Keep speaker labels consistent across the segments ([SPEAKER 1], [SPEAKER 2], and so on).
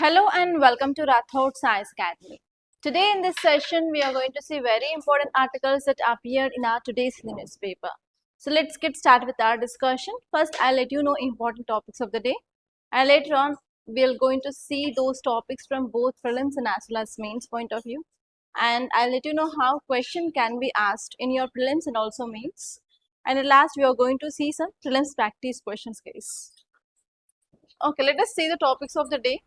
[SPEAKER 1] Hello and welcome to Rathods IAS Academy. Today in this session, we are going to see very important articles that appeared in our today's newspaper. So let's get started with our discussion. First, I'll let you know important topics of the day, and later on, we're going to see those topics from both prelims and as well as mains point of view. And I'll let you know how question can be asked in your prelims and also mains. And at last, we are going to see some prelims practice questions case. Okay, let us see the topics of the day.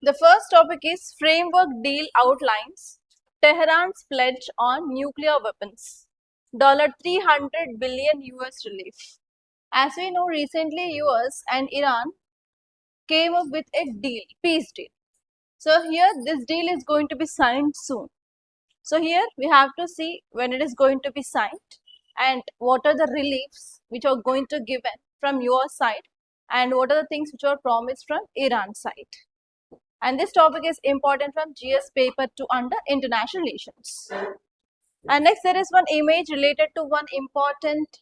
[SPEAKER 1] The first topic is Framework Deal outlines Tehran's pledge on nuclear weapons, $300 billion US relief. As we know, recently US and Iran came up with a deal, peace deal. So here this deal is going to be signed soon. So here we have to see when it is going to be signed and what are the reliefs which are going to be given from your side and what are the things which are promised from Iran side. And this topic is important from GS paper 2 under international relations. And next there is one image related to one important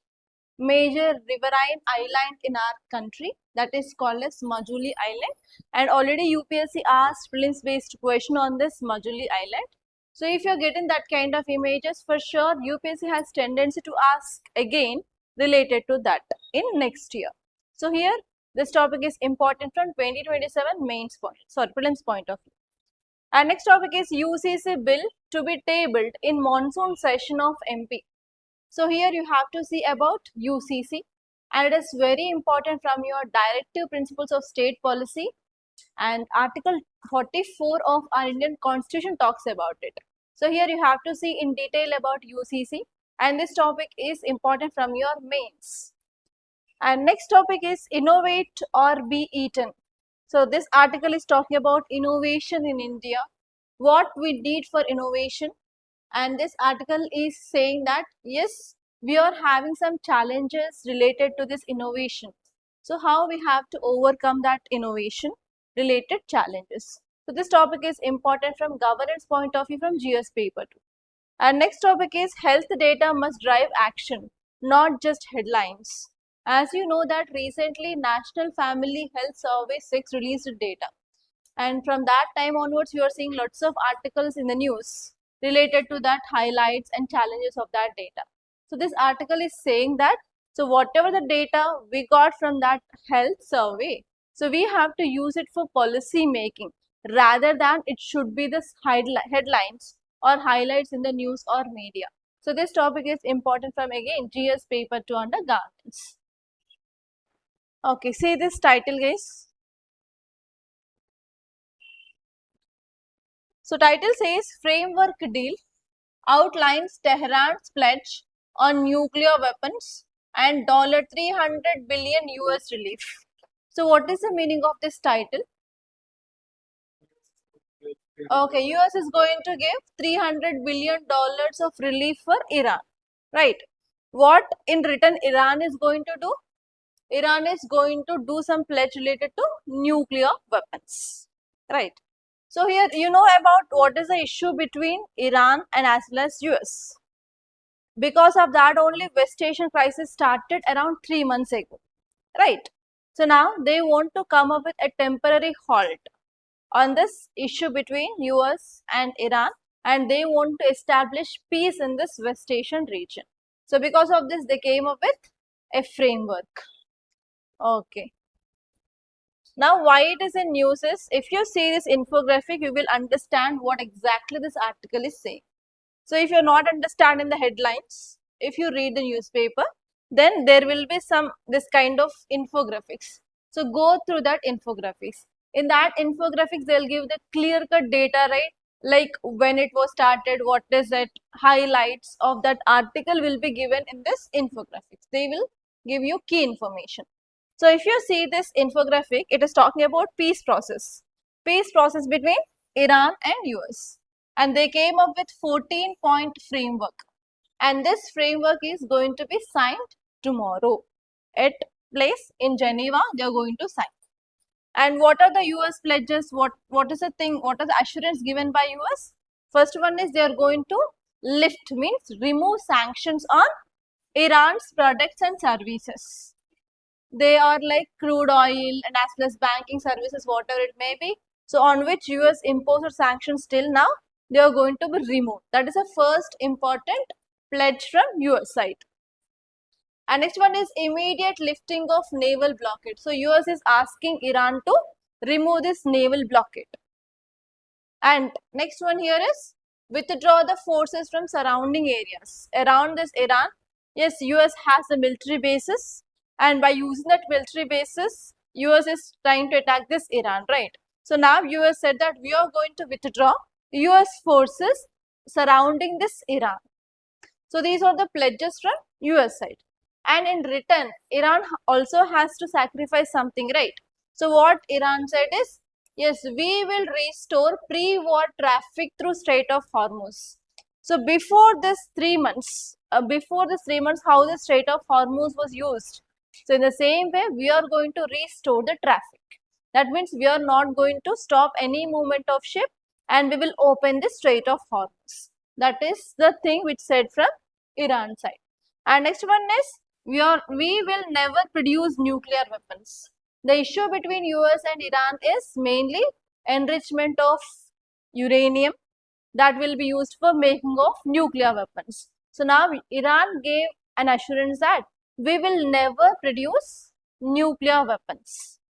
[SPEAKER 1] major riverine island in our country that is called as Majuli Island. And already UPSC asked prelims based question on this Majuli Island. So if you are getting that kind of images, for sure UPSC has tendency to ask again related to that in next year. So here this topic is important from 2027 prelims point of view. And next topic is UCC bill to be tabled in monsoon session of MP. So here you have to see about UCC, and it is very important from your directive principles of state policy, and article 44 of our Indian constitution talks about it. So here you have to see in detail about UCC, and this topic is important from your mains. And next topic is innovate or be eaten. So this article is talking about innovation in India, what we did for innovation. And this article is saying that yes, we are having some challenges related to this innovation. So how we have to overcome that innovation related challenges. So this topic is important from governance point of view from GS paper 2. And next topic is health data must drive action, not just headlines. As you know that recently National Family Health Survey 6 released data, and from that time onwards you are seeing lots of articles in the news related to that, highlights and challenges of that data. So this article is saying that so whatever the data we got from that health survey, so we have to use it for policy making rather than it should be this headlines or highlights in the news or media. So this topic is important from again GS paper 2 under governance. Okay, see this title guys. So title says Framework Deal outlines Tehran's pledge on nuclear weapons and $300 billion US relief. So what is the meaning of this title? Okay, US is going to give $300 billion of relief for Iran, right? What in return Iran is going to do? Iran is going to do some pledge related to nuclear weapons, right? So here you know about what is the issue between Iran and as well as US. Because of that only West Asian crisis started around 3 months ago, right? So now they want to come up with a temporary halt on this issue between US and Iran, and they want to establish peace in this West Asian region. So because of this they came up with a framework. Okay. Now why it is in news is, if you see this infographic, you will understand what exactly this article is saying. So if you are not understanding the headlines, if you read the newspaper, then there will be some this kind of infographics. So go through that infographics. In that infographics, they will give the clear-cut data, right? Like when it was started, what is it, highlights of that article will be given in this infographics. They will give you key information. So if you see this infographic, it is talking about peace process between Iran and US, and they came up with 14-point framework, and this framework is going to be signed tomorrow at place in Geneva. They are going to sign. And what are the US pledges? What is the thing? What are the assurance given by US? First one is they are going to lift, means remove sanctions on Iran's products and services. They are like crude oil and as well as banking services, whatever it may be. So on which US imposed sanctions till now, they are going to be removed. That is the first important pledge from US side. And next one is immediate lifting of naval blockade. So US is asking Iran to remove this naval blockade. And next one here is withdraw the forces from surrounding areas. Around this Iran, yes, US has the military bases, and by using that military bases, US is trying to attack this Iran, right? So now US said that we are going to withdraw US forces surrounding this Iran. So these are the pledges from US side. And in return, Iran also has to sacrifice something, right? So what Iran said is, yes, we will restore pre-war traffic through Strait of Hormuz. So before this 3 months, how the Strait of Hormuz was used. So in the same way, we are going to restore the traffic. That means we are not going to stop any movement of ship and we will open the Strait of Hormuz. That is the thing which said from Iran side. And next one is we will never produce nuclear weapons. The issue between US and Iran is mainly enrichment of uranium that will be used for making of nuclear weapons. So now Iran gave an assurance that we will never produce nuclear weapons.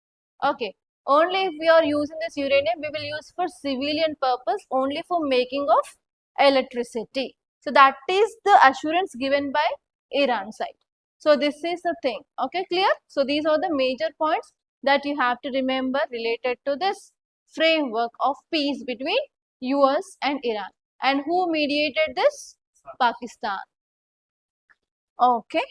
[SPEAKER 1] Okay, only if we are using this uranium, we will use for civilian purpose, only for making of electricity. So that is the assurance given by Iran side. So this is the thing. Okay, clear? So these are the major points that you have to remember related to this framework of peace between US and Iran. And who mediated this? Pakistan. Okay.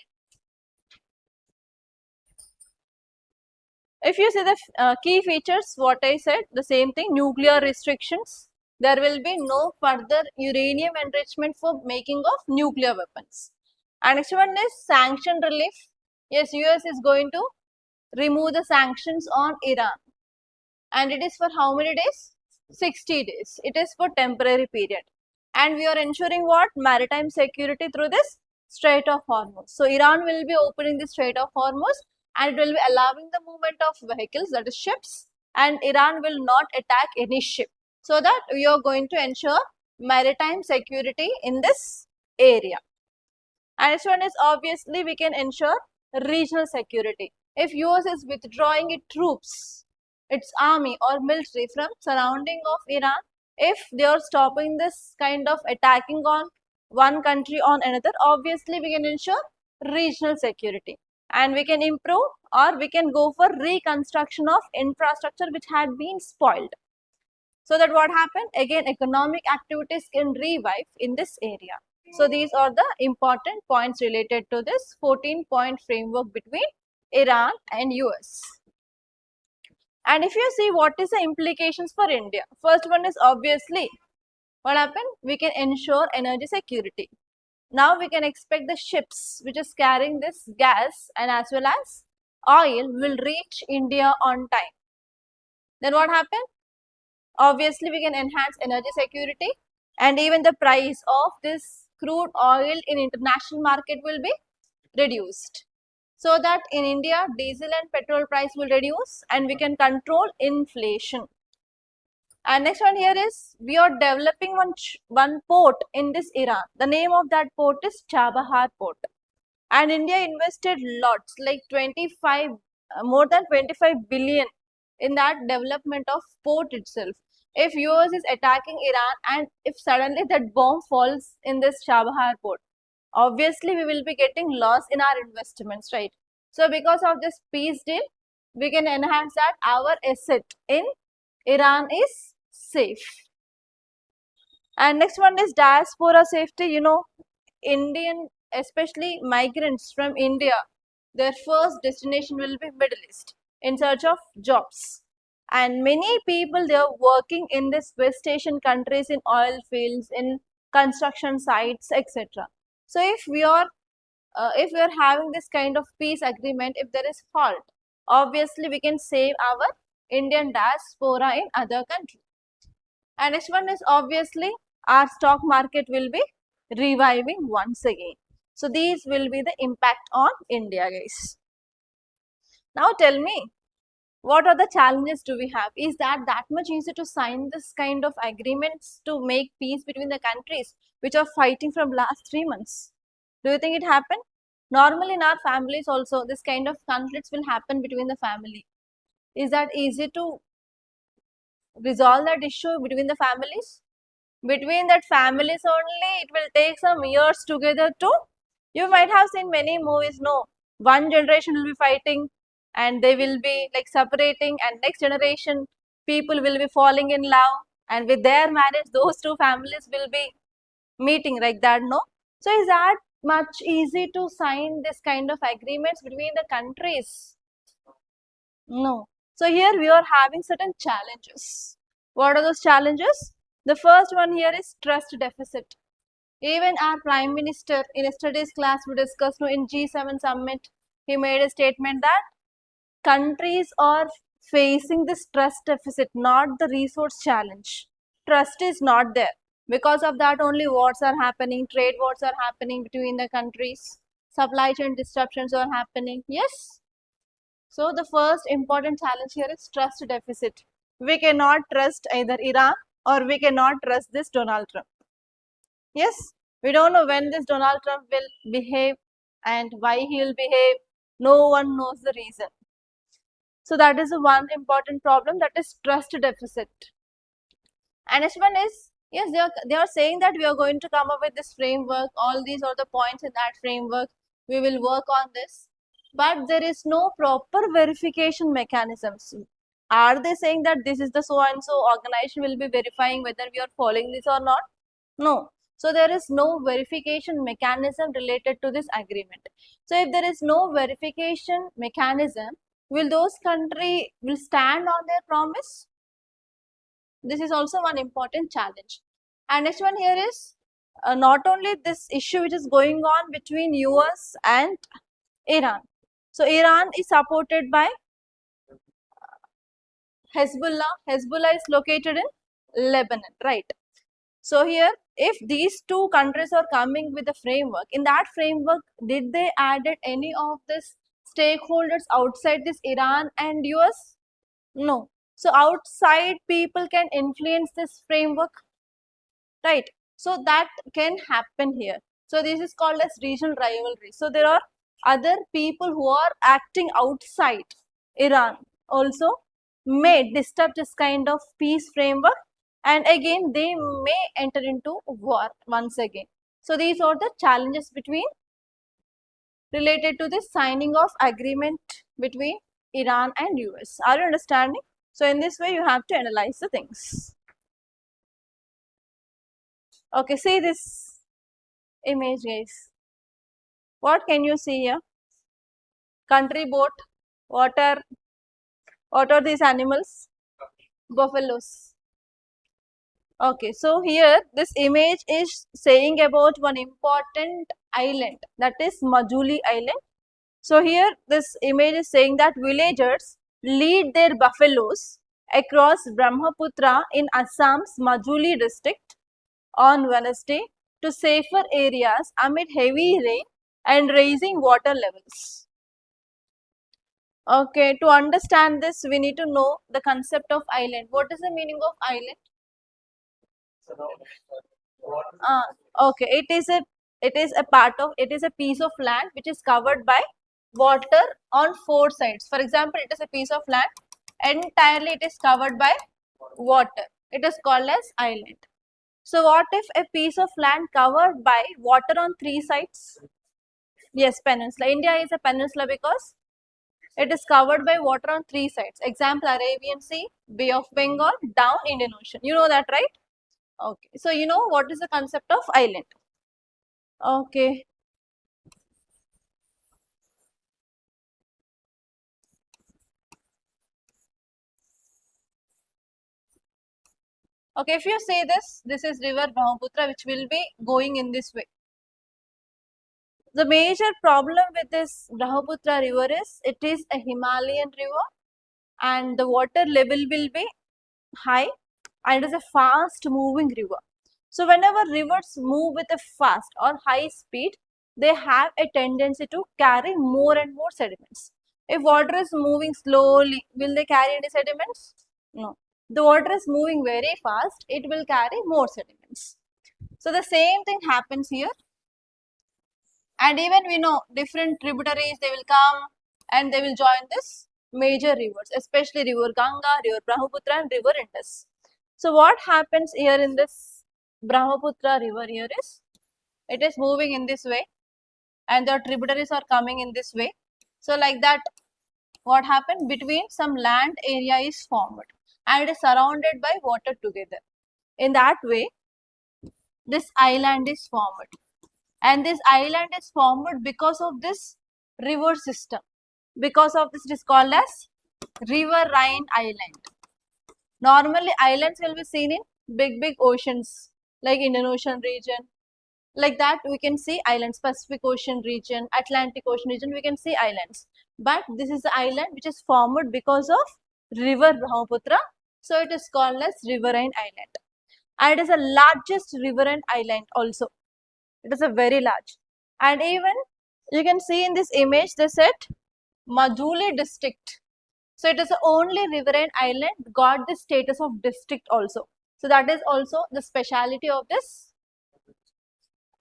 [SPEAKER 1] If you see the key features, what I said, the same thing, nuclear restrictions. There will be no further uranium enrichment for making of nuclear weapons. And next one is sanction relief. Yes, US is going to remove the sanctions on Iran. And it is for how many days? 60 days. It is for temporary period. And we are ensuring what? Maritime security through this Strait of Hormuz. So Iran will be opening the Strait of Hormuz and it will be allowing the movement of vehicles, that is ships, and Iran will not attack any ship. So that we are going to ensure maritime security in this area. And this one is obviously we can ensure regional security. If US is withdrawing its troops, its army or military from surrounding of Iran, if they are stopping this kind of attacking on one country on another, obviously we can ensure regional security. And we can improve or we can go for reconstruction of infrastructure which had been spoiled. So that what happened? Again, economic activities can revive in this area. So these are the important points related to this 14-point framework between Iran and US. And if you see what is the implications for India, first one is obviously what happened? We can ensure energy security. Now we can expect the ships which is carrying this gas and as well as oil will reach India on time. Then what happened? Obviously we can enhance energy security and even the price of this crude oil in international market will be reduced. So that in India, diesel and petrol price will reduce and we can control inflation. And next one here is, we are developing one port in this Iran. The name of that port is Chabahar port. And India invested lots, like more than 25 billion in that development of port itself. If US is attacking Iran and if suddenly that bomb falls in this Chabahar port, obviously we will be getting loss in our investments, right? So because of this peace deal, we can enhance that our asset in Iran is safe. And next one is diaspora safety. You know, Indian, especially migrants from India, their first destination will be Middle East in search of jobs. And many people, they are working in this West Asian countries in oil fields, in construction sites, etc. So if we are having this kind of peace agreement, if there is fault, obviously we can save our Indian diaspora in other countries. And next one is obviously our stock market will be reviving once again. So these will be the impact on India, guys. Now tell me, what are the challenges do we have? Is that much easy to sign this kind of agreements to make peace between the countries which are fighting from last 3 months? Do you think it happened? Normally in our families also, this kind of conflicts will happen between the family. Is that easy to resolve that issue between the families? Between that families only, it will take some years together to. You might have seen many movies, no? One generation will be fighting and they will be like separating, and next generation people will be falling in love, and with their marriage those two families will be meeting like that, no? So is that much easy to sign this kind of agreements between the countries? No. So here we are having certain challenges. What are those challenges? The first one here is trust deficit. Even our Prime Minister in yesterday's class we discussed, no, in G7 summit, he made a statement that countries are facing this trust deficit, not the resource challenge. Trust is not there. Because of that only wars are happening, trade wars are happening between the countries, supply chain disruptions are happening. Yes. So the first important challenge here is trust deficit. We cannot trust either Iran or we cannot trust this Donald Trump. Yes, we don't know when this Donald Trump will behave and why he will behave. No one knows the reason. So that is the one important problem, that is trust deficit. And next one is, yes, they are saying that we are going to come up with this framework. All these are the points in that framework. We will work on this. But there is no proper verification mechanisms. Are they saying that this is the so and so organization will be verifying whether we are following this or not? No. So there is no verification mechanism related to this agreement. So if there is no verification mechanism, will those countries will stand on their promise? This is also one important challenge. And next one here is not only this issue which is going on between US and Iran. So Iran is supported by Hezbollah. Hezbollah is located in Lebanon, right? So here, if these two countries are coming with a framework, in that framework, did they added any of this stakeholders outside this Iran and US? No. So outside people can influence this framework, right? So that can happen here. So this is called as regional rivalry. So there are other people who are acting outside Iran also may disturb this kind of peace framework, and again they may enter into war once again. So these are the challenges between related to the signing of agreement between Iran and US. Are you understanding? So in this way you have to analyze the things. Okay, see this image, guys. What can you see here? Country boat, water. What are these animals? Buffaloes. Okay, so here this image is saying about one important island, that is Majuli island. So here this image is saying that villagers lead their buffaloes across Brahmaputra in Assam's Majuli district on Wednesday to safer areas amid heavy rain and rising water levels. Okay, to understand this, we need to know the concept of island. What is the meaning of island? Okay, it is a piece of land which is covered by water on four sides. For example, it is a piece of land entirely it is covered by water. It is called as island. So what if a piece of land covered by water on three sides? Yes, peninsula. India is a peninsula because it is covered by water on three sides. Example, Arabian Sea, Bay of Bengal, down Indian Ocean. You know that, right? Okay. So you know what is the concept of island. Okay. Okay, if you say this is river Brahmaputra which will be going in this way. The major problem with this Brahmaputra river is it is a Himalayan river and the water level will be high and it is a fast moving river. So whenever rivers move with a fast or high speed, they have a tendency to carry more and more sediments. If water is moving slowly, will they carry any sediments? No. The water is moving very fast, it will carry more sediments. So the same thing happens here. And even we know different tributaries, they will come and they will join this major rivers, especially river Ganga, river Brahmaputra and river Indus. So what happens here in this Brahmaputra river here is, it is moving in this way and the tributaries are coming in this way. So like that, what happened, between some land area is formed and it is surrounded by water together. In that way, this island is formed. And this island is formed because of this river system. Because of this, it is called as riverine island. Normally, islands will be seen in big oceans like Indian Ocean region. Like that, we can see islands, Pacific Ocean region, Atlantic Ocean region, we can see islands. But this is the island which is formed because of river Brahmaputra. So, it is called as riverine island. And it is the largest riverine island also. It is a very large. And even you can see in this image, they said Majuli district. So it is the only riverine island got the status of district also. So that is also the speciality of this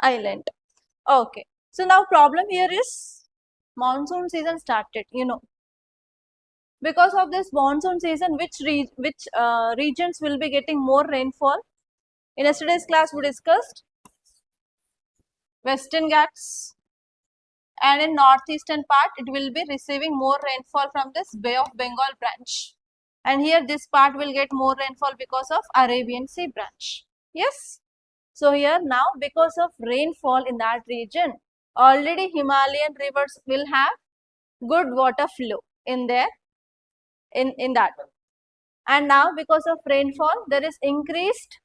[SPEAKER 1] island. Okay. So now problem here is monsoon season started, Because of this monsoon season, which regions will be getting more rainfall? In yesterday's class, we discussed Western Ghats, and in northeastern part it will be receiving more rainfall from this Bay of Bengal branch, and here this part will get more rainfall because of Arabian Sea branch. Yes. So here now, because of rainfall in that region, already Himalayan rivers will have good water flow in there, in that, and now because of rainfall there is increased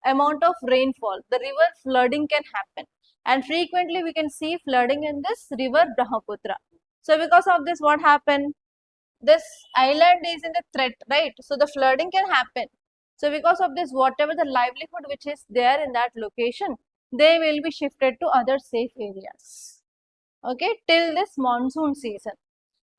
[SPEAKER 1] amount of rainfall, the river flooding can happen, and frequently we can see flooding in this river Brahmaputra. So because of this, what happened? This island is in the threat, right? So the flooding can happen. So because of this, whatever the livelihood which is there in that location, they will be shifted to other safe areas. Okay, till this monsoon season.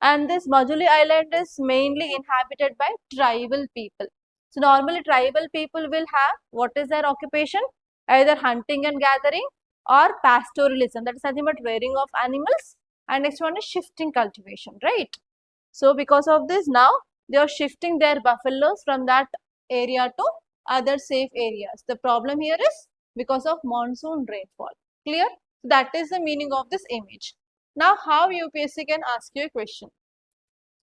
[SPEAKER 1] And this Majuli island is mainly inhabited by tribal people. So normally tribal people will have, what is their occupation? Either hunting and gathering or pastoralism, that is nothing but rearing of animals, and next one is shifting cultivation, right? So because of this, now they are shifting their buffaloes from that area to other safe areas. The problem here is because of monsoon rainfall. Clear? That is the meaning of this image. Now how UPSC can ask you a question?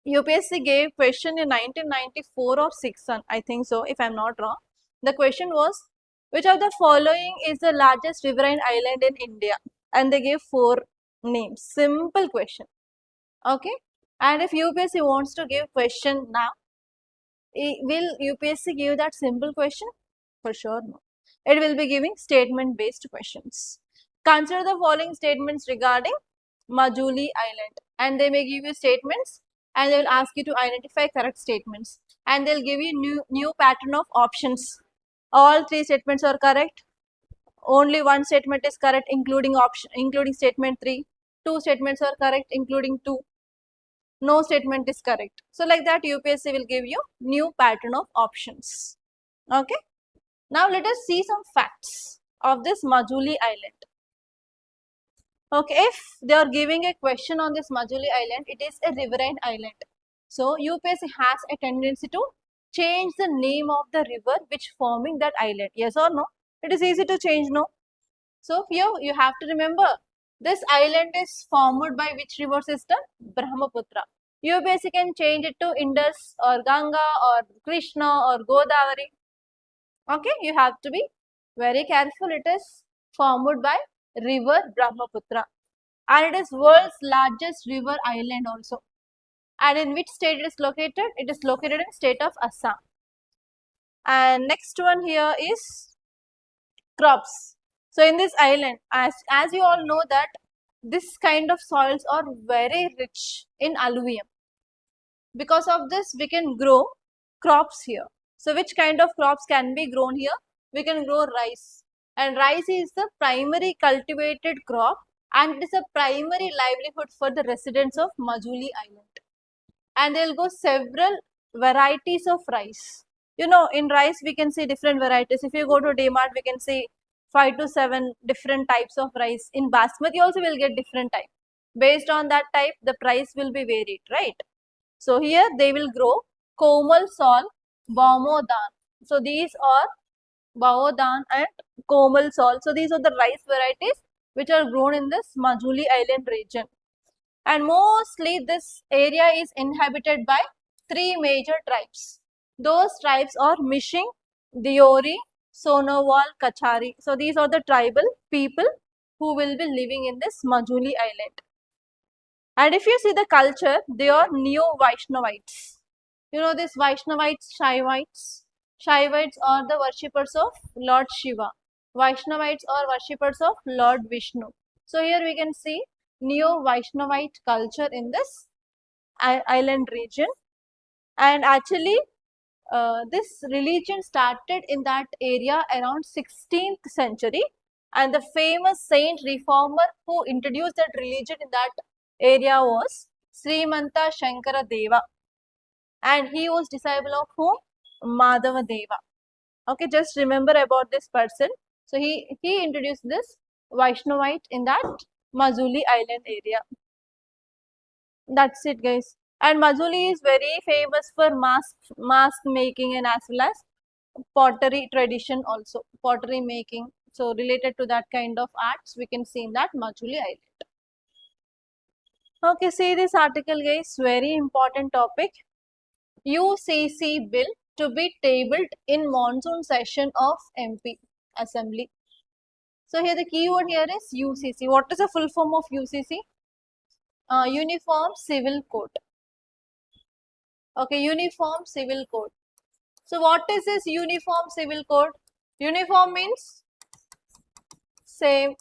[SPEAKER 1] UPSC gave question in 1994 or 6, I think so, if I am not wrong. The question was, which of the following is the largest riverine island in India? And they gave 4 names. Simple question. Okay. And if UPSC wants to give question now, will UPSC give that simple question? For sure, no. It will be giving statement based questions. Consider the following statements regarding Majuli Island, and they may give you statements and they will ask you to identify correct statements, and they will give you new pattern of options. All 3 statements are correct. Only 1 statement is correct, including statement 3. 2 statements are correct, including 2. No statement is correct. So like that, UPSC will give you new pattern of options. Okay. Now let us see some facts of this Majuli Island. Okay, if they are giving a question on this Majuli Island, it is a riverine island. So UPSC has a tendency to change the name of the river which forming that island. Yes or no? It is easy to change, no? So here you have to remember, this island is formed by which river system? Brahmaputra. UPSC can change it to Indus or Ganga or Krishna or Godavari. Okay, you have to be very careful. It is formed by river Brahmaputra, and it is world's largest river island also. And in which state it is located? It is located in state of Assam. And next one here is crops. So in this island, as you all know that this kind of soils are very rich in alluvium. Because of this, we can grow crops here. So which kind of crops can be grown here? We can grow rice. And rice is the primary cultivated crop, and it is a primary livelihood for the residents of Majuli Island. and they'll go several varieties of rice. You know, in rice we can see different varieties. If you go to DMart, we can see 5 to 7 different types of rice. In basmati also we'll get different type. Based on that type, the price will be varied, right? So here they will grow Komal Sol, Baumodan. So these are Baumodan and Komal Sol. So these are the rice varieties which are grown in this Majuli Island region. And mostly this area is inhabited by 3 major tribes. Those tribes are Mishing, Diori, Sonowal, Kachari. So these are the tribal people who will be living in this Majuli Island. And if you see the culture, they are Neo-Vaishnavites. You know this Vaishnavites, Shaivites? Shaivites are the worshippers of Lord Shiva. Vaishnavites are worshippers of Lord Vishnu. So here we can see Neo-Vaishnavite culture in this island region. And actually, this religion started in that area around 16th century. And the famous saint reformer who introduced that religion in that area was Srimanta Shankara Deva, and he was disciple of whom? Madhava Deva. Okay, just remember about this person. So he introduced this Vaishnavite in that Majuli Island area. That's it, guys. And Majuli is very famous for mask making and as well as pottery tradition also, pottery making. So related to that kind of arts we can see in that Majuli Island. Okay, see this article, guys, very important topic. UCC bill to be tabled in monsoon session of MP Assembly. So here the keyword here is UCC. What is the full form of UCC? Uniform Civil Code. Okay, Uniform Civil Code. So what is this Uniform Civil Code? Uniform means same.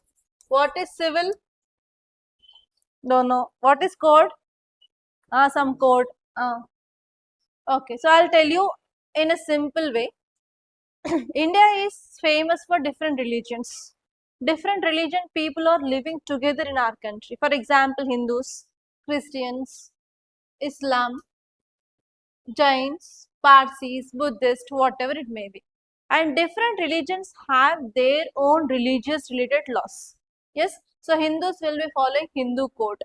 [SPEAKER 1] What is civil? Don't know. What is code? Some code. Okay, so I'll tell you in a simple way. India is famous for different religions. Different religion people are living together in our country. For example, Hindus, Christians, Islam, Jains, Parsis, Buddhist, whatever it may be. And different religions have their own religious related laws. Yes, so Hindus will be following Hindu code.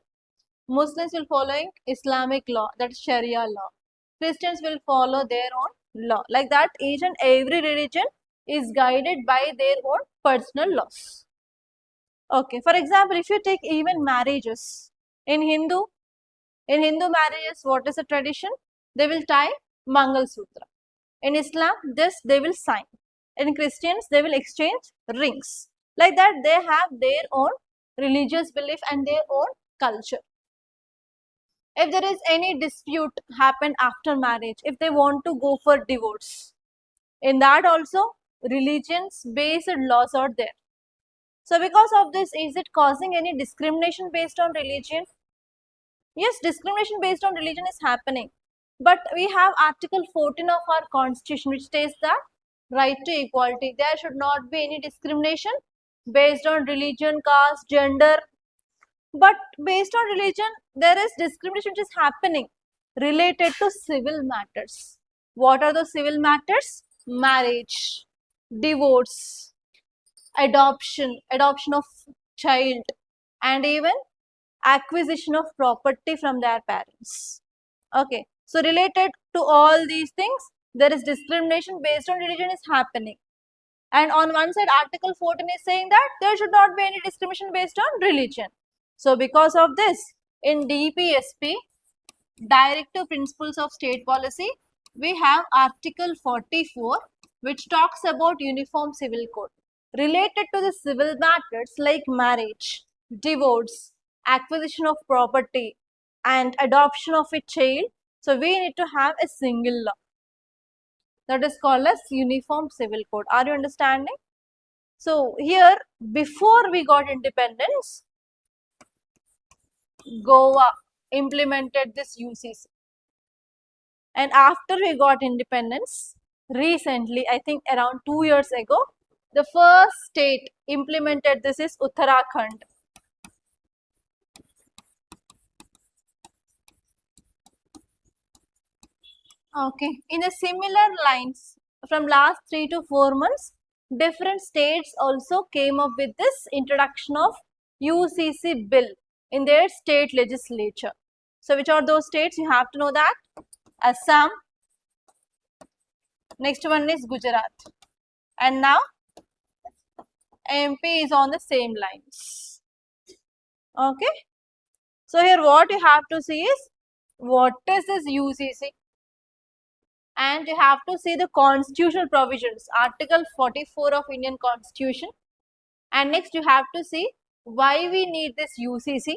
[SPEAKER 1] Muslims will following Islamic law, that is Sharia law. Christians will follow their own law. Like that, each and every religion is guided by their own personal laws. Okay, for example, if you take even marriages in Hindu marriages, what is the tradition? They will tie Mangal Sutra. In Islam, this they will sign. In Christians, they will exchange rings. Like that, they have their own religious belief and their own culture. If there is any dispute happen after marriage, if they want to go for divorce, in that also religions based laws are there. So because of this, is it causing any discrimination based on religion? Yes, discrimination based on religion is happening. But we have Article 14 of our constitution which states that right to equality. There should not be any discrimination based on religion, caste, gender. But based on religion, there is discrimination which is happening related to civil matters. What are the civil matters? Marriage, divorce, adoption of child, and even acquisition of property from their parents. Okay, so related to all these things, there is discrimination based on religion is happening. And on one side, Article 14 is saying that there should not be any discrimination based on religion. So because of this, in DPSP, Directive Principles of State Policy, we have Article 44 which talks about Uniform Civil Code. Related to the civil matters like marriage, divorce, acquisition of property and adoption of a child, so we need to have a single law. That is called as Uniform Civil Code. Are you understanding? So here, before we got independence, Goa implemented this UCC. And after we got independence, recently, I think around 2 years ago, the first state implemented this is Uttarakhand. Okay, in a similar lines, from last 3 to 4 months, different states also came up with this introduction of UCC bill in their state legislature. So, which are those states? You have to know that. Assam, next one is Gujarat, and now MP is on the same lines. Okay. So, here what you have to see is, what is this UCC? And you have to see the constitutional provisions, Article 44 of Indian Constitution. And next you have to see why we need this UCC.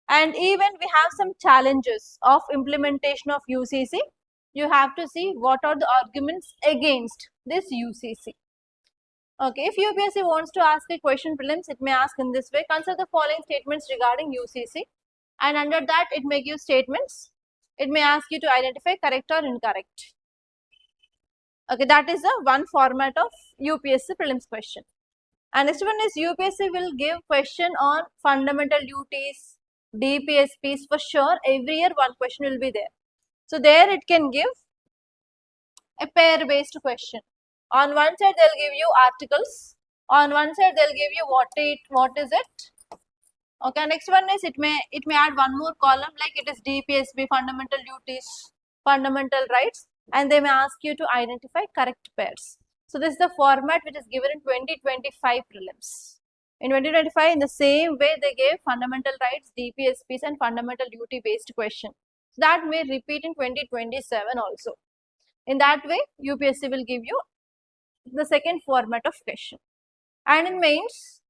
[SPEAKER 1] And even we have some challenges of implementation of UCC. You have to see what are the arguments against this UCC. Okay, if UPSC wants to ask a question prelims, it may ask in this way: consider the following statements regarding UCC, and under that it may give statements. It may ask you to identify correct or incorrect. Okay, that is the one format of UPSC prelims question. And next one is UPSC will give question on fundamental duties, DPSPs for sure. Every year one question will be there. So there it can give a pair based question. On one side they'll give you articles. On one side they'll give you what is it. Okay, next one is it may add one more column like it is DPSP, fundamental duties, fundamental rights, and they may ask you to identify correct pairs. So this is the format which is given in 2025 prelims. In 2025, in the same way they gave fundamental rights, DPSPs and fundamental duty based question. So that may repeat in 2027 also. In that way, UPSC will give you the second format of question. And in mains,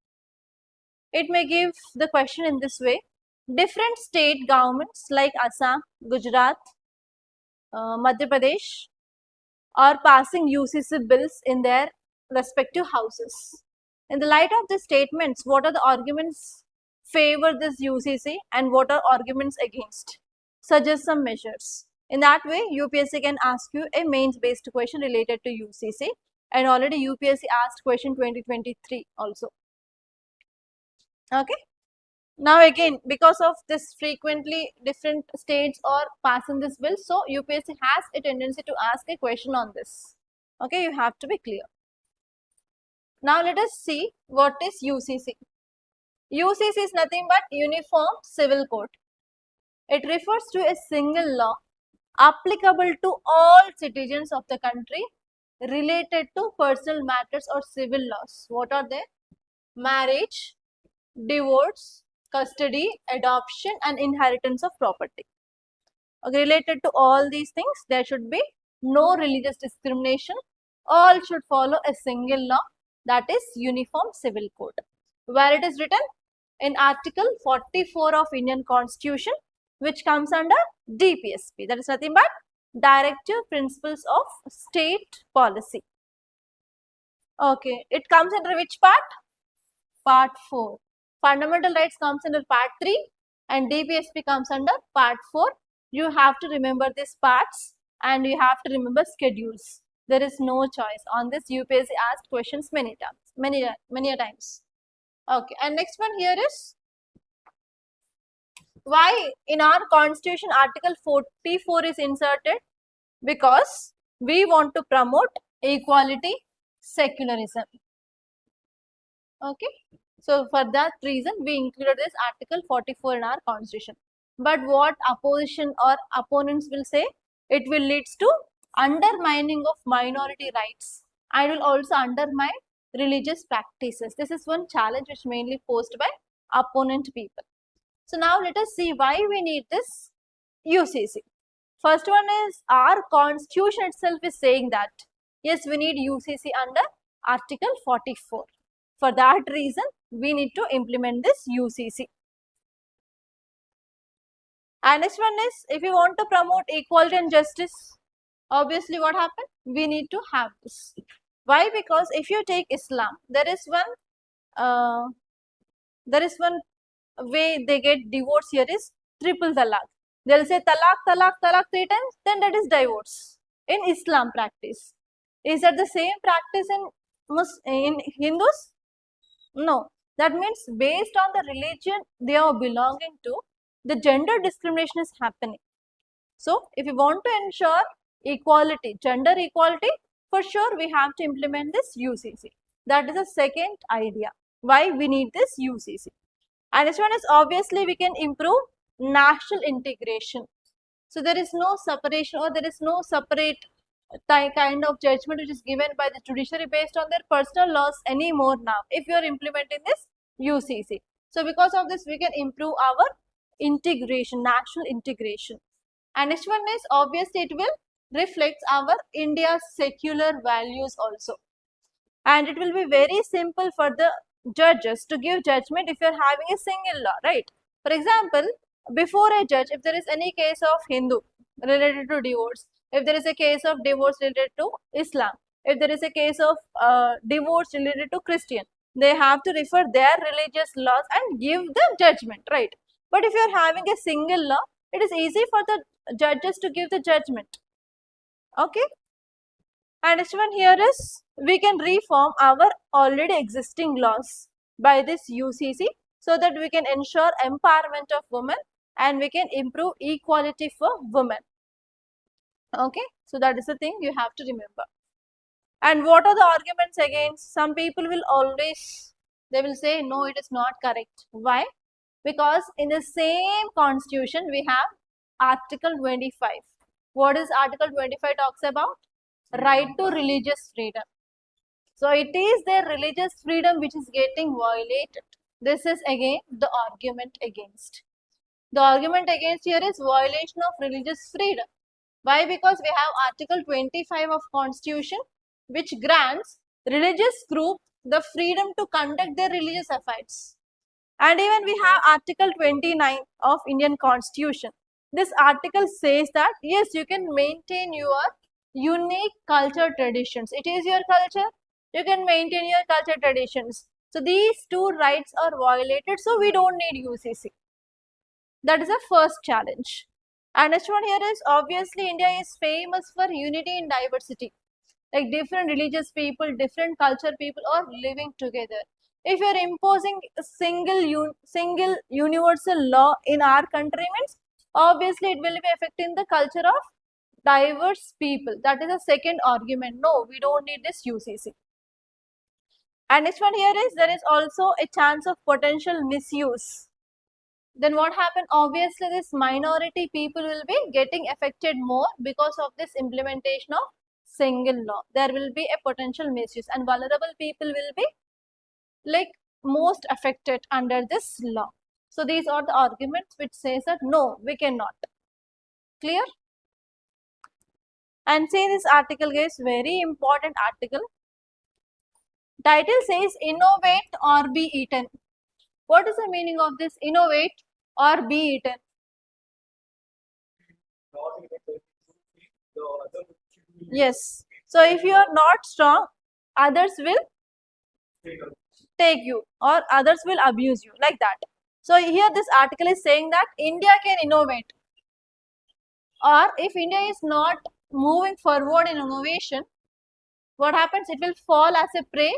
[SPEAKER 1] it may give the question in this way: different state governments like Assam, Gujarat, Madhya Pradesh are passing UCC bills in their respective houses. In the light of these statements, what are the arguments favor this UCC and what are arguments against? Suggest some measures. In that way, UPSC can ask you a mains based question related to UCC, and already UPSC asked question 2023 also. Okay. Now again, because of this frequently different states are passing this bill, so UPSC has a tendency to ask a question on this. Okay, you have to be clear. Now let us see what is UCC. UCC is nothing but Uniform Civil Code. It refers to a single law applicable to all citizens of the country related to personal matters or civil laws. What are they? Marriage, divorce, custody, adoption and inheritance of property. Okay, related to all these things, there should be no religious discrimination. All should follow a single law, that is Uniform Civil Code. Where it is written? In Article 44 of Indian Constitution, which comes under DPSP. That is nothing but Directive Principles of State Policy. Okay, it comes under which part? Part 4. Fundamental rights comes under part 3 and DPSP comes under part 4. You have to remember these parts and you have to remember schedules. There is no choice. On this, UPSC asked questions many times. Okay, and next one here is why in our constitution Article 44 is inserted? Because we want to promote equality, secularism. Okay. So, for that reason, we included this Article 44 in our constitution. But what opposition or opponents will say? It will lead to undermining of minority rights and will also undermine religious practices. This is one challenge which mainly posed by opponent people. So, now let us see why we need this UCC. First one is our constitution itself is saying that yes, we need UCC under Article 44. For that reason, we need to implement this UCC. And next one is, if you want to promote equality and justice, obviously what happened? We need to have this. Why? Because if you take Islam, there is one way they get divorce here is triple talaq. They will say talaq, talaq, talaq 3 times, then that is divorce in Islam practice. Is that the same practice in Hindus? No, that means based on the religion they are belonging to, the gender discrimination is happening. So, if you want to ensure equality, gender equality, for sure we have to implement this UCC. That is the second idea why we need this UCC. And this one is obviously we can improve national integration. So there is no separation or there is no separate kind of judgment which is given by the judiciary based on their personal laws anymore now if you are implementing this UCC. So because of this we can improve our integration, national integration. And next one is obviously it will reflect our India's secular values also. And it will be very simple for the judges to give judgment if you are having a single law, right? For example, before a judge, if there is any case of Hindu related to divorce, if there is a case of divorce related to Islam, if there is a case of divorce related to Christian, they have to refer their religious laws and give the judgment, right? But if you are having a single law, it is easy for the judges to give the judgment. Okay. And next one here is we can reform our already existing laws by this UCC so that we can ensure empowerment of women and we can improve equality for women. Okay, so that is the thing you have to remember. And what are the arguments against? Some people will always, they will say no, it is not correct. Why? Because in the same constitution we have Article 25. What is Article 25 talks about? Right to religious freedom. So it is their religious freedom which is getting violated. This is again the argument against. The argument against here is violation of religious freedom. Why? Because we have Article 25 of Constitution which grants religious group the freedom to conduct their religious affairs. And even we have Article 29 of Indian Constitution. This article says that yes, you can maintain your unique culture traditions. It is your culture, you can maintain your culture traditions. So these two rights are violated, so we don't need UCC. That is the first challenge. And next one here is obviously India is famous for unity in diversity. Like different religious people, different culture people are living together. If you are imposing a single universal law in our country means obviously it will be affecting the culture of diverse people. That is the second argument. No, we don't need this UCC. And next one here is there is also a chance of potential misuse. Then what happened? Obviously this minority people will be getting affected more because of this implementation of single law. There will be a potential misuse and vulnerable people will be like most affected under this law. So these are the arguments which says that no, we cannot. Clear? And say this article guys, very important article. Title says innovate or be eaten. What is the meaning of this innovate or be eaten? Yes. So if you are not strong, others will take you or others will abuse you like that. So here this article is saying that India can innovate, or if India is not moving forward in innovation, what happens? It will fall as a prey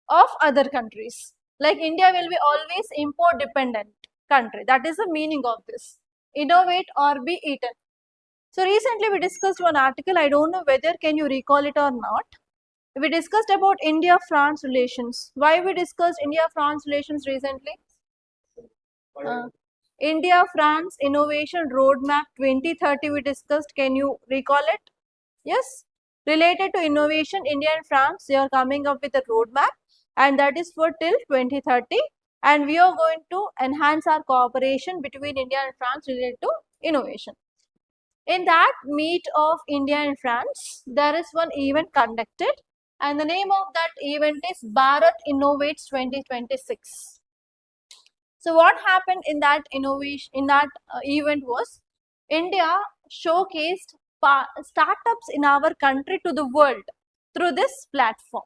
[SPEAKER 1] of other countries. Like India will be always import dependent country. That is the meaning of this. Innovate or be eaten. So recently we discussed one article. I don't know whether can you recall it or not. We discussed about India-France relations. Why we discussed India-France relations recently? India-France Innovation Roadmap 2030 we discussed. Can you recall it? Yes. Related to innovation, India and France, they are coming up with a roadmap and that is for till 2030. And we are going to enhance our cooperation between India and France related to innovation. In that meet of India and France, there is one event conducted and the name of that event is Bharat Innovates 2026. So what happened in that event was India showcased startups in our country to the world through this platform.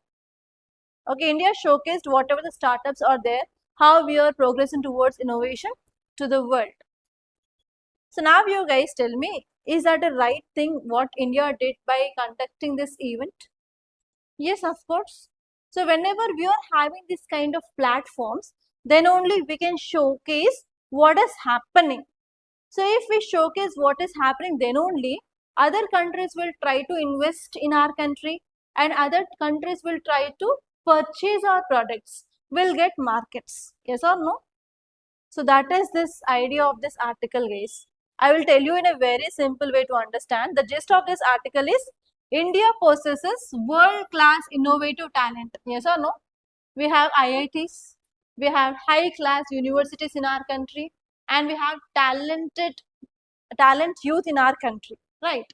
[SPEAKER 1] Okay, India showcased whatever the startups are there, how we are progressing towards innovation to the world. So now you guys tell me, is that a right thing what India did by conducting this event? Yes, of course. So whenever we are having this kind of platforms, then only we can showcase what is happening. So if we showcase what is happening, then only Other countries will try to invest in our country, and other countries will try to purchase our products, will get markets. Yes or no? So that is this idea of this article, guys. I will tell you in a very simple way to understand. The gist of this article is India possesses world-class innovative talent. Yes or no? We have IITs, we have high-class universities in our country, and we have talent youth in our country, right?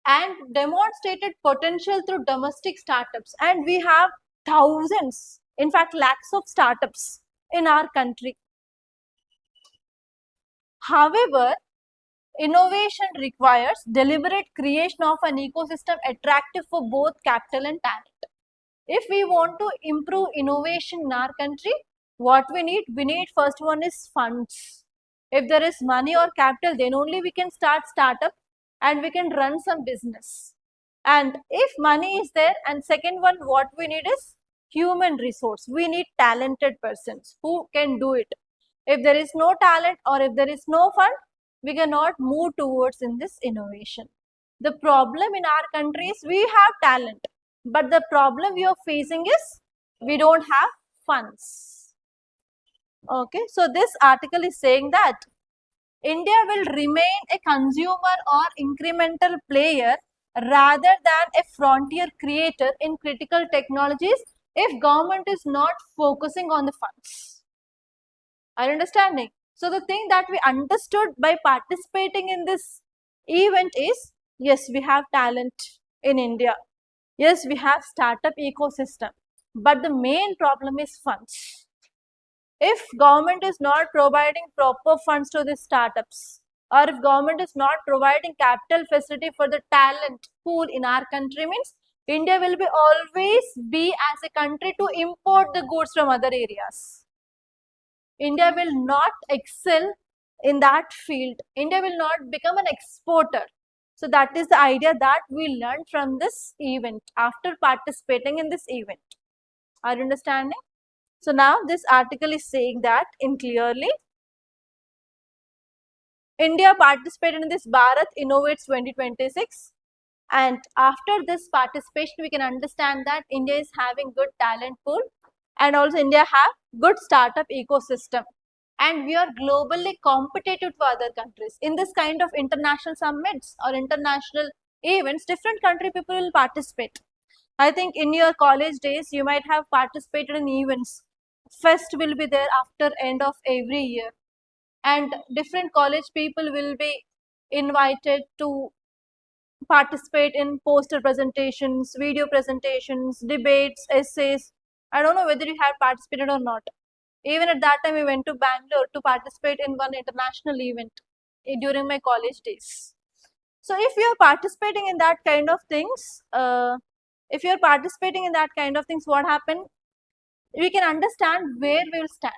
[SPEAKER 1] And demonstrated potential through domestic startups. And we have thousands, in fact, lakhs of startups in our country. However, innovation requires deliberate creation of an ecosystem attractive for both capital and talent. If we want to improve innovation in our country, what we need first one is funds. If there is money or capital, then only we can start startup and we can run some business. And if money is there, and second one, what we need is human resource. We need talented persons who can do it. If there is no talent or if there is no fund, we cannot move towards in this innovation. The problem in our country is we have talent, but the problem we are facing is we don't have funds. Okay, so this article is saying that India will remain a consumer or incremental player rather than a frontier creator in critical technologies if government is not focusing on the funds. Are you understanding? So the thing that we understood by participating in this event is, yes, we have talent in India. Yes, we have startup ecosystem, but the main problem is funds. If government is not providing proper funds to the startups, or if government is not providing capital facility for the talent pool in our country, means India will be always be as a country to import the goods from other areas. India will not excel in that field. India will not become an exporter. So that is the idea that we learned from this event after participating in this event. Are you understanding? So now this article is saying that in clearly, India participated in this Bharat Innovates 2026, and after this participation we can understand that India is having good talent pool, and also India have good startup ecosystem, and we are globally competitive to other countries. In this kind of international summits or international events, different country people will participate. I think in your college days you might have participated in events. Fest will be there after end of every year, and different college people will be invited to participate in poster presentations, video presentations, debates, essays. I don't know whether you have participated or not. Even at that time, we went to Bangalore to participate in one international event during my college days. So if you are participating in that kind of things, what happened? We can understand where we will stand,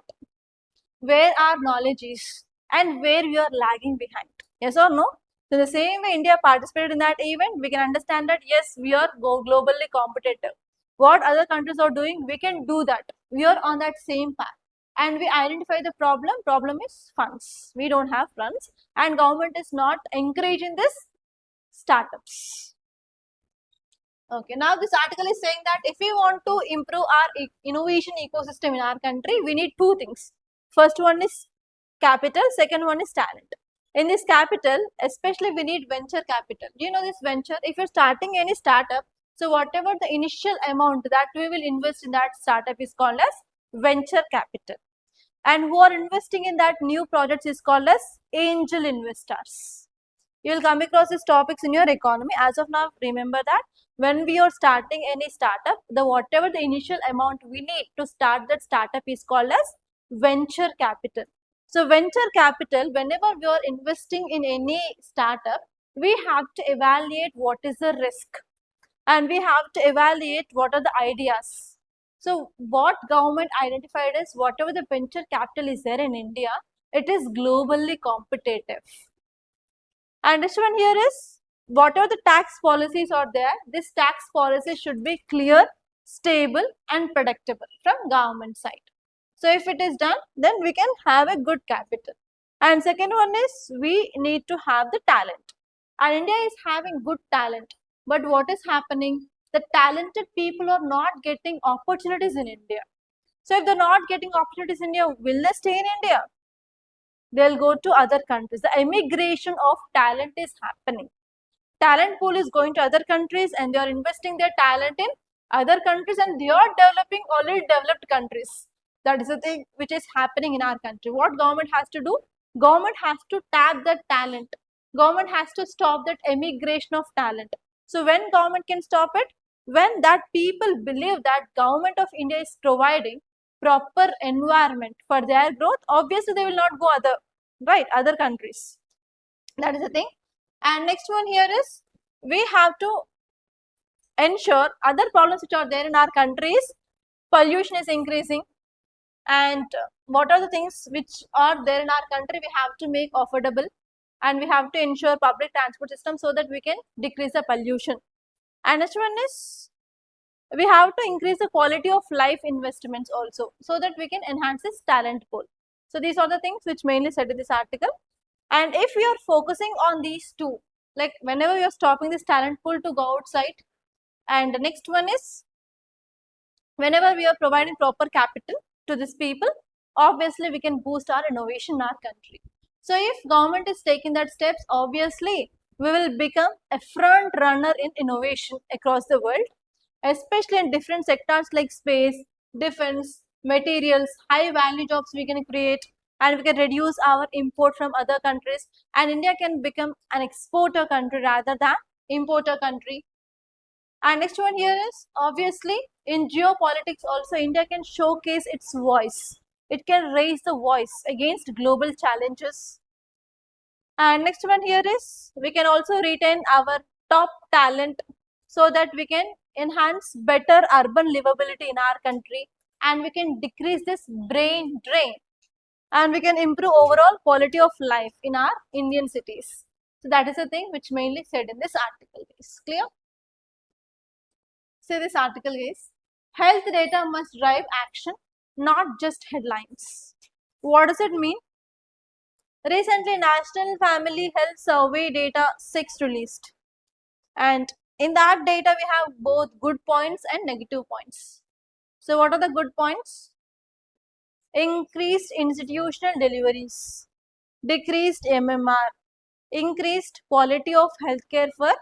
[SPEAKER 1] where our knowledge is, and where we are lagging behind. Yes or no? So the same way India participated in that event, we can understand that yes, we are globally competitive. What other countries are doing, we can do that. We are on that same path. And we identify the problem. Problem is funds. We don't have funds, and government is not encouraging this startups. Okay, now this article is saying that if we want to improve our innovation ecosystem in our country, we need two things. First one is capital, second one is talent. In this capital, especially we need venture capital. Do you know this venture? If you're starting any startup, so whatever the initial amount that we will invest in that startup is called as venture capital. And who are investing in that new projects is called as angel investors. You will come across these topics in your economy. As of now, remember that when we are starting any startup, whatever the initial amount we need to start that startup is called as venture capital. So venture capital, whenever we are investing in any startup, we have to evaluate what is the risk, and we have to evaluate what are the ideas. So what government identified is whatever the venture capital is there in India, it is globally competitive. And this one here is whatever the tax policies are there, this tax policy should be clear, stable and predictable from government side. So if it is done, then we can have a good capital. And second one is we need to have the talent. And India is having good talent. But what is happening? The talented people are not getting opportunities in India. So if they're not getting opportunities in India, will they stay in India? They'll go to other countries. The emigration of talent is happening. Talent pool is going to other countries and they are investing their talent in other countries and they are developing already developed countries. That is the thing which is happening in our country. What government has to do? Government has to tap that talent. Government has to stop that emigration of talent. So when government can stop it? When that people believe that government of India is providing proper environment for their growth, obviously they will not go other countries. That is the thing. And next one here is we have to ensure other problems which are there in our countries. Pollution is increasing, and what are the things which are there in our country? We have to make affordable, and we have to ensure public transport system so that we can decrease the pollution. And next one is we have to increase the quality of life investments also so that we can enhance this talent pool. So these are the things which mainly said in this article. And if we are focusing on these two, like whenever we are stopping this talent pool to go outside, and the next one is whenever we are providing proper capital to these people, obviously we can boost our innovation in our country. So if government is taking that steps, obviously we will become a front runner in innovation across the world, especially in different sectors like space, defense, materials, high value jobs we can create, and we can reduce our import from other countries, and India can become an exporter country rather than importer country. And next one here is obviously in geopolitics also India can showcase its voice. It can raise the voice against global challenges. And next one here is we can also retain our top talent so that we can enhance better urban livability in our country, and we can decrease this brain drain, and we can improve overall quality of life in our Indian cities. So that is the thing which mainly said in this article. Is clear? Say this article is health data must drive action, not just headlines. What does it mean? Recently, National Family Health Survey data 6 released, and in that data we have both good points and negative points. So what are the good points? Increased institutional deliveries, decreased MMR, increased quality of healthcare for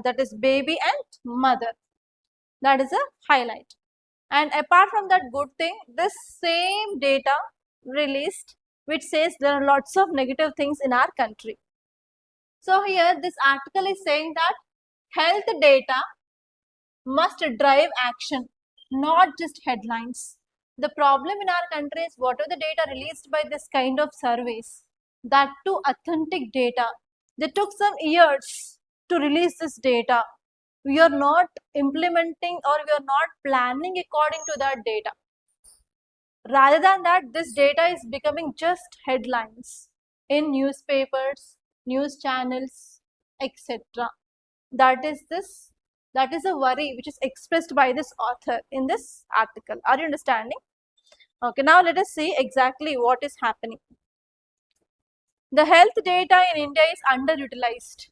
[SPEAKER 1] that is baby and mother. That is a highlight. And apart from that good thing, this same data released which says there are lots of negative things in our country. So here this article is saying that health data must drive action, not just headlines. The problem in our country is what are the data released by this kind of surveys, that too authentic data. They took some years to release this data. We are not implementing or we are not planning according to that data. Rather than that, this data is becoming just headlines in newspapers, news channels, etc. That is a worry which is expressed by this author in this article. Are you understanding? Okay, now let us see exactly what is happening. The health data in India is underutilized.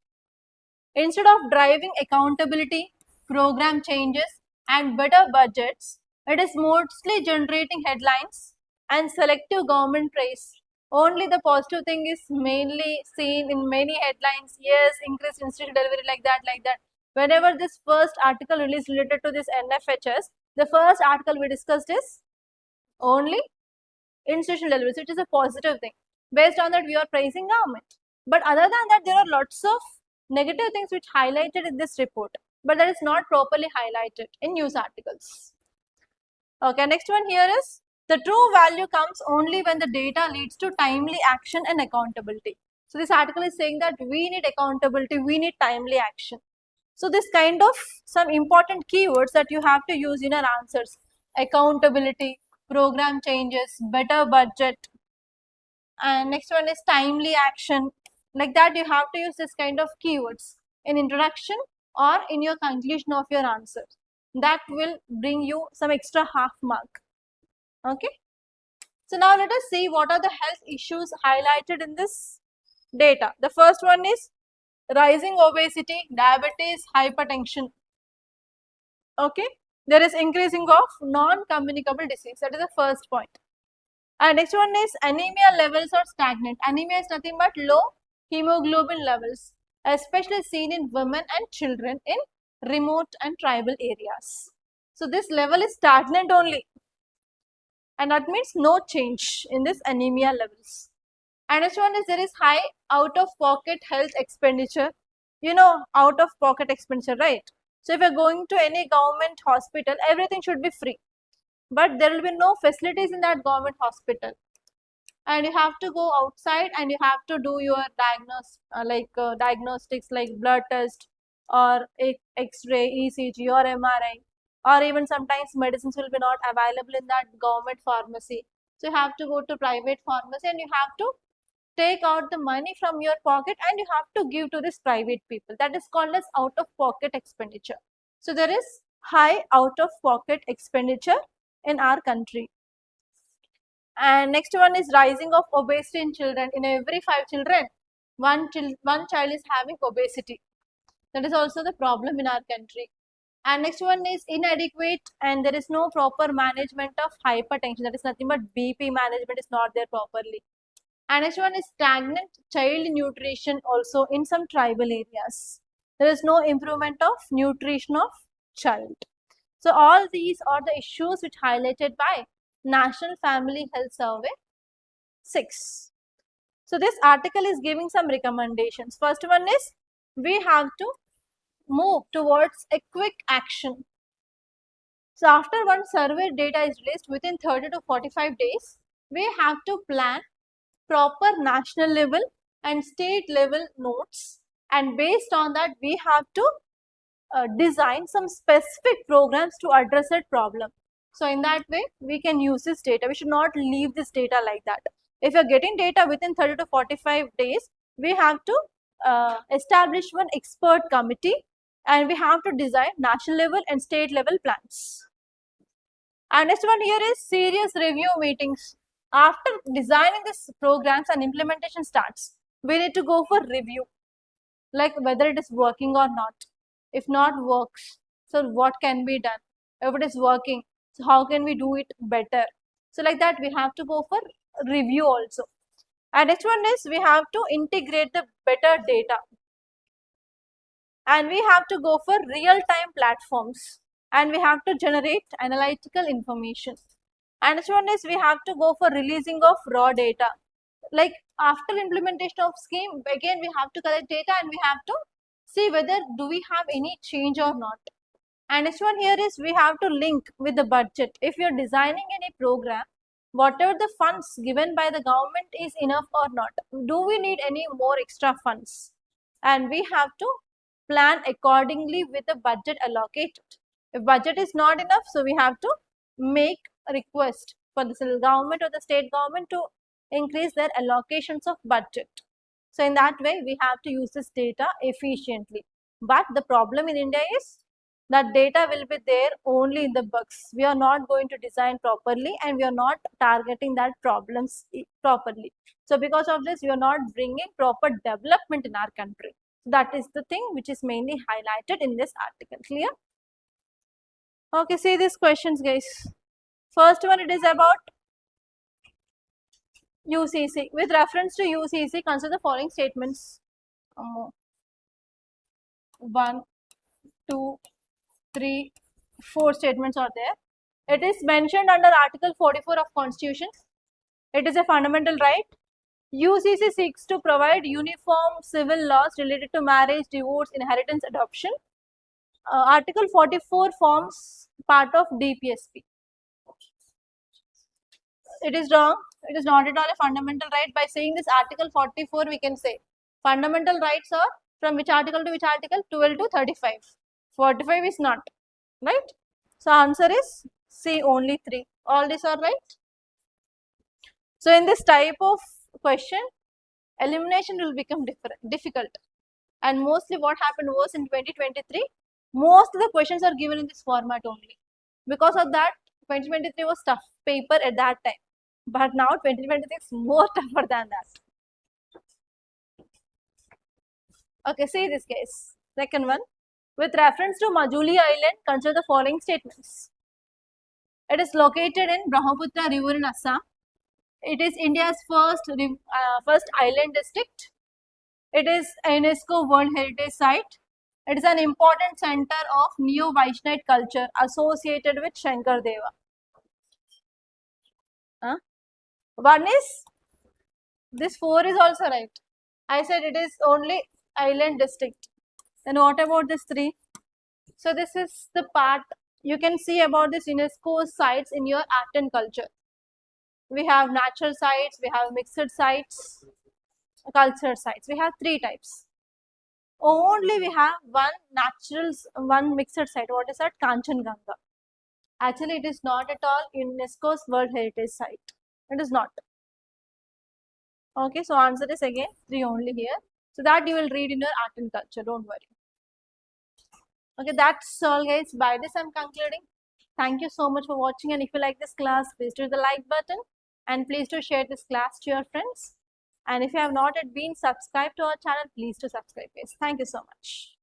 [SPEAKER 1] Instead of driving accountability, program changes, and better budgets, it is mostly generating headlines and selective government praise. Only the positive thing is mainly seen in many headlines. Yes, increased institutional delivery, like that. Whenever this first article released related to this NFHS, the first article we discussed is only institutional delivery, which is a positive thing. Based on that, we are praising government. But other than that, there are lots of negative things which highlighted in this report, but that is not properly highlighted in news articles. Okay, next one here is the true value comes only when the data leads to timely action and accountability. So this article is saying that we need accountability, we need timely action. So this kind of some important keywords that you have to use in your answers: accountability, program changes, better budget, and next one is timely action. Like that, you have to use this kind of keywords in introduction or in your conclusion of your answer. That will bring you some extra half mark. Okay. So now let us see what are the health issues highlighted in this data. The first one is rising obesity, diabetes, hypertension. Okay, there is increasing of non-communicable disease. That is the first point. And next one is anemia levels are stagnant. Anemia is nothing but low hemoglobin levels, especially seen in women and children in remote and tribal areas. So this level is stagnant only, and that means no change in this anemia levels. And next one is there is high out-of-pocket health expenditure. You know, out-of-pocket expenditure, right? So if you're going to any government hospital, everything should be free. But there will be no facilities in that government hospital. And you have to go outside and you have to do your diagnostics like blood test or X-ray, ECG or MRI, or even sometimes medicines will be not available in that government pharmacy. So you have to go to private pharmacy and you have to take out the money from your pocket and you have to give to this private people. That is called as out of pocket expenditure. So there is high out of pocket expenditure in our country. And next one is rising of obesity in children. In every 5 children, one child is having obesity. That is also the problem in our country. And next one is inadequate and there is no proper management of hypertension. That is nothing but BP management is not there properly. And next one is stagnant child nutrition also in some tribal areas. There is no improvement of nutrition of child. So all these are the issues which highlighted by National Family Health Survey 6. So this article is giving some recommendations. First one is we have to move towards a quick action. So after one survey data is released within 30 to 45 days, we have to plan proper national level and state level notes, and based on that we have to design some specific programs to address that problem. So in that way we can use this data. We should not leave this data like that. If you're getting data within 30 to 45 days, we have to establish one expert committee and we have to design national level and state level plans. And next one here is serious review meetings. After designing this programs and implementation starts, we need to go for review, like whether it is working or not. If not works, so what can be done? If it is working, so how can we do it better? So like that we have to go for review also. And next one is we have to integrate the better data. And we have to go for real-time platforms. And we have to generate analytical information. And next one is we have to go for releasing of raw data. Like after implementation of scheme, again we have to collect data and we have to see whether do we have any change or not. And next one here is we have to link with the budget. If you are designing any program, whatever the funds given by the government is enough or not. Do we need any more extra funds? And we have to plan accordingly with the budget allocated. If budget is not enough, so we have to make a request for the government or the state government to increase their allocations of budget. So in that way, we have to use this data efficiently. But the problem in India is that data will be there only in the books. We are not going to design properly and we are not targeting that problems properly. So because of this, we are not bringing proper development in our country. That is the thing which is mainly highlighted in this article. Clear? Okay, see these questions, guys. First one, it is about UCC. With reference to UCC, consider the following statements. 1, 2, 3, 4 statements are there. It is mentioned under Article 44 of Constitution. It is a fundamental right. UCC seeks to provide uniform civil laws related to marriage, divorce, inheritance, adoption. Article 44 forms part of DPSP. It is wrong. It is not at all a fundamental right. By saying this Article 44, we can say fundamental rights are from which article to which article? 12 to 35. 45 is not, right? So answer is C, only 3. All these are right. So in this type of question, elimination will become difficult. And mostly what happened was in 2023, most of the questions are given in this format only. Because of that, 2023 was tough paper at that time. But now 2023 is more tougher than that. Okay, see this case. Second one. With reference to Majuli Island, consider the following statements. It is located in Brahmaputra River in Assam. It is India's first island district. It is a UNESCO World Heritage Site. It is an important center of Neo-Vaishnavite culture associated with Shankar Deva. One is, this 4 is also right. I said it is only island district. Then what about this 3? So this is the part you can see about this UNESCO sites in your art and culture. We have natural sites, we have mixed sites, cultural sites. We have 3 types. Only we have one mixed site. What is that? Kanchenjunga. Actually, it is not at all UNESCO's World Heritage Site. It is not. Okay, so answer is again 3 only here. So that you will read in your art and culture. Don't worry. Okay, that's all, guys. By this, I'm concluding. Thank you so much for watching. And if you like this class, please do the like button. And please do share this class to your friends. And if you have not yet been subscribed to our channel, please do subscribe, guys. Thank you so much.